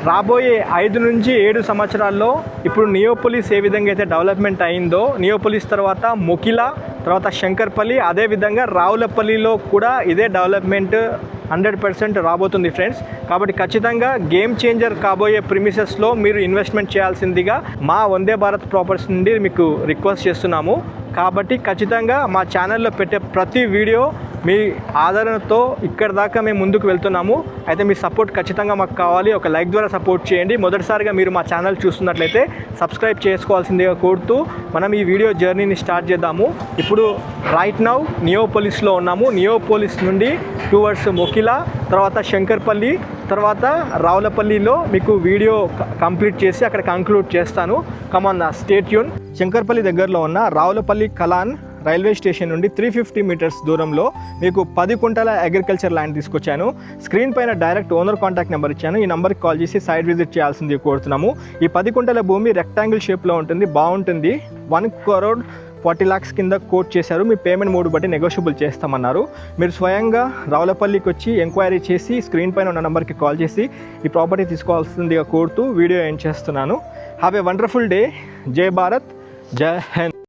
రాబోయే 5 నుంచి 7 సంవత్సరాల్లో ఇప్పుడు నియోపోలిస్ ఏ విధంగా అయితే డెవలప్మెంట్ అయిందో, నియోపోలిస్ తర్వాత మొకిలా, తర్వాత శంకర్పల్లి, అదేవిధంగా రావులపల్లిలో కూడా ఇదే డెవలప్మెంట్ 100% రాబోతుంది ఫ్రెండ్స్. కాబట్టి ఖచ్చితంగా గేమ్ చేంజర్ కాబోయే ప్రిమిసెస్లో మీరు ఇన్వెస్ట్మెంట్ చేయాల్సిందిగా మా వందే భారత్ ప్రాపర్టీస్ నుండి మీకు రిక్వెస్ట్ చేస్తున్నాము. కాబట్టి ఖచ్చితంగా మా ఛానల్లో పెట్టే ప్రతి వీడియో మీ ఆదరణతో ఇక్కడ దాకా మేము ముందుకు వెళ్తున్నాము. అయితే మీ సపోర్ట్ ఖచ్చితంగా మాకు కావాలి. ఒక లైక్ ద్వారా సపోర్ట్ చేయండి. మొదటిసారిగా మీరు మా ఛానల్ చూస్తున్నట్లయితే సబ్స్క్రైబ్ చేసుకోవాల్సిందిగా కోరుతూ మనం ఈ వీడియో జర్నీని స్టార్ట్ చేద్దాము. ఇప్పుడు రైట్ నౌ నియోపోలిస్లో ఉన్నాము. నియోపోలిస్ నుండి టువర్డ్స్ మొకిలా, తర్వాత శంకర్పల్లి, తర్వాత రావులపల్లిలో మీకు వీడియో కంప్లీట్ చేసి అక్కడ కంక్లూడ్ చేస్తాను. కమాన్ స్టే ట్యూన్. శంకర్పల్లి దగ్గరలో ఉన్న రావులపల్లి కలాన్ రైల్వే స్టేషన్ నుండి 350 మీటర్స్ దూరంలో మీకు 10 కుంటల అగ్రికల్చర్ ల్యాండ్ తీసుకొచ్చాను. స్క్రీన్ పైన డైరెక్ట్ ఓనర్ కాంటాక్ట్ నెంబర్ ఇచ్చాను. ఈ నెంబర్కి కాల్ చేసి సైట్ విజిట్ చేయాల్సింది కోరుతున్నాము. ఈ 10 కుంటల భూమి రెక్టాంగిల్ షేప్లో ఉంటుంది, బాగుంటుంది. 1,40 lakhs కింద కోట్ చేశారు. మీ పేమెంట్ మోడ్ బట్టి నెగోషియబుల్ చేస్తామన్నారు. మీరు స్వయంగా రావులపల్లికి వచ్చి ఎంక్వైరీ చేసి స్క్రీన్ పైన ఉన్న నెంబర్కి కాల్ చేసి ఈ ప్రాపర్టీ తీసుకోవాల్సిందిగా కోరుతూ వీడియో ఎండ్ చేస్తున్నాను. Have a wonderful day. జై భారత్, జై హింద్.